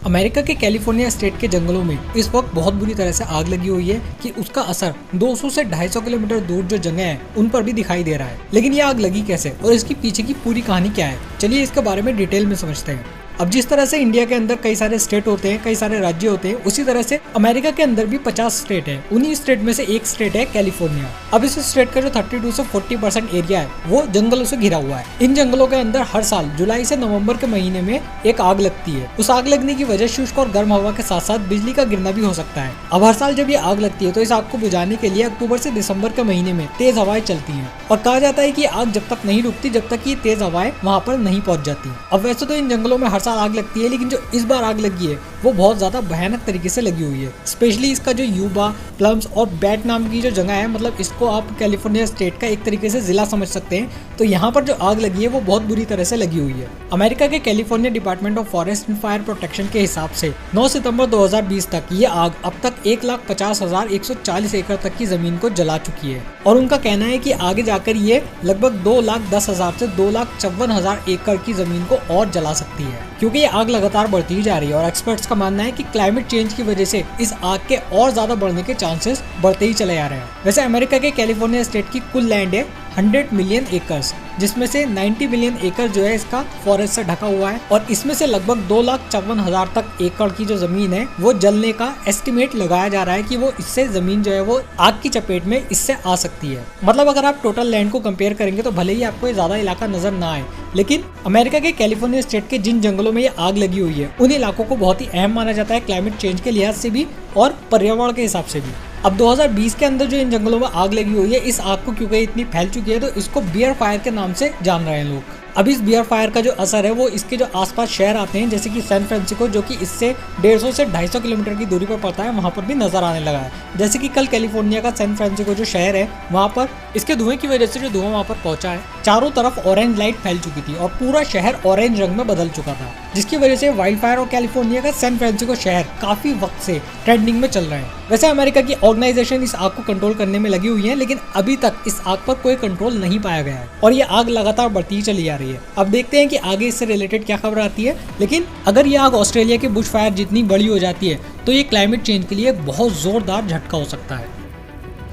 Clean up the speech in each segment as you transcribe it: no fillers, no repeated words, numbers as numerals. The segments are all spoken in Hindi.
अमेरिका के कैलिफोर्निया स्टेट के जंगलों में इस वक्त बहुत बुरी तरह से आग लगी हुई है कि उसका असर 200 से 250 किलोमीटर दूर जो जगह है उन पर भी दिखाई दे रहा है। लेकिन ये आग लगी कैसे और इसकी पीछे की पूरी कहानी क्या है, चलिए इसके बारे में डिटेल में समझते हैं। अब जिस तरह से इंडिया के अंदर कई सारे स्टेट होते हैं, कई सारे राज्य होते हैं, उसी तरह से अमेरिका के अंदर भी 50 स्टेट है। उन्हीं स्टेट में से एक स्टेट है कैलिफोर्निया। अब इस स्टेट का जो 32 से 40% एरिया है वो जंगलों से घिरा हुआ है। इन जंगलों के अंदर हर साल जुलाई से नवंबर के महीने में एक आग लगती है। उस आग लगने की वजह शुष्क और गर्म हवा के साथ साथ बिजली का गिरना भी हो सकता है। अब हर साल जब ये आग लगती है तो इस आग को बुझाने के लिए अक्टूबर से दिसंबर के महीने में तेज हवाएं चलती हैं और कहा जाता है कि आग जब तक नहीं रुकती जब तक ये तेज हवाएं वहां पर नहीं पहुंच जाती। अब वैसे तो इन जंगलों में हर साल आग लगती है, लेकिन जो इस बार आग लगी है वो बहुत ज्यादा भयानक तरीके से लगी हुई है। स्पेशली इसका जो यूबा, प्लम्स और बैट नाम की जो जगह है, मतलब इसको आप कैलिफोर्निया स्टेट का एक तरीके से जिला समझ सकते हैं। तो यहाँ पर जो आग लगी है वो बहुत बुरी तरह से लगी हुई है। अमेरिका के California department of forest and fire protection के हिसाब से 9 सितंबर 2020 तक ये आग अब तक 1,50,140 एकड़ तक की जमीन को जला चुकी है और उनका कहना है कि आगे जाकर ये लगभग 2,10,000 से 2,54,000 एकड़ की जमीन को और जला सकती है, क्योंकि ये आग लगातार बढ़ती ही जा रही है। और एक्सपर्ट्स का मानना है कि क्लाइमेट चेंज की वजह से इस आग के और ज्यादा बढ़ने के चांसेस बढ़ते ही चले जा रहे हैं। वैसे अमेरिका के कैलिफोर्निया स्टेट की कुल लैंड है 100 मिलियन एकर्स, जिसमें से 90 मिलियन एकड़ जो है इसका फॉरेस्ट से ढका हुआ है और इसमें से लगभग 2,54,000 तक एकड़ की जो जमीन है वो जलने का एस्टिमेट लगाया जा रहा है कि वो इससे जमीन जो है वो आग की चपेट में इससे आ सकती है। मतलब अगर आप टोटल लैंड को कंपेयर करेंगे तो भले ही आपको ये ज्यादा इलाका नजर ना आए, लेकिन अमेरिका के कैलिफोर्निया स्टेट के जिन जंगलों में ये आग लगी हुई है उन इलाकों को बहुत ही अहम माना जाता है, क्लाइमेट चेंज के लिहाज से भी और पर्यावरण के हिसाब से भी। अब 2020 के अंदर जो इन जंगलों में आग लगी हुई है, इस आग को क्योंकि इतनी फैल चुकी है तो इसको बियर फायर के नाम से जान रहे हैं लोग। अब इस बियर फायर का जो असर है वो इसके जो आसपास शहर आते हैं जैसे कि सैन फ्रांसिस्को, जो कि इससे 150 से 250 किलोमीटर की दूरी पर पड़ता है, वहां पर भी नजर आने लगा है। जैसे कि कल कैलिफोर्निया का सैन फ्रांसिस्को जो शहर है वहां पर इसके धुएं की वजह से जो धुआं वहां पर पहुंचा है, चारों तरफ ऑरेंज लाइट फैल चुकी थी और पूरा शहर ऑरेंज रंग में बदल चुका था, जिसकी वजह से वाइल्ड फायर और कैलिफोर्निया का सैन फ्रांसिस्को शहर काफी वक्त से ट्रेंडिंग में चल रहे हैं। वैसे अमेरिका की ऑर्गेनाइजेशन इस आग को कंट्रोल करने में लगी हुई है, लेकिन अभी तक इस आग पर कोई कंट्रोल नहीं पाया गया है और ये आग लगातार बढ़ती ही चली जा रही है। अब देखते हैं कि आगे इससे रिलेटेड क्या खबर आती है। लेकिन अगर ये आग ऑस्ट्रेलिया के बुश फायर जितनी बड़ी हो जाती है तो ये क्लाइमेट चेंज के लिए बहुत जोरदार झटका हो सकता है।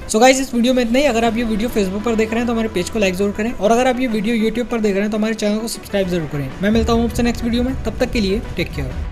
सो गाइस, इस वीडियो में इतना ही। अगर आप ये वीडियो फेसबुक पर देख रहे हैं तो हमारे पेज को लाइक जरूर करें और अगर आप ये वीडियो यूट्यूब पर देख रहे हैं तो हमारे चैनल को सब्सक्राइब जरूर करें। मैं मिलता हूँ आपसे नेक्स्ट वीडियो में, तब तक के लिए टेक केयर।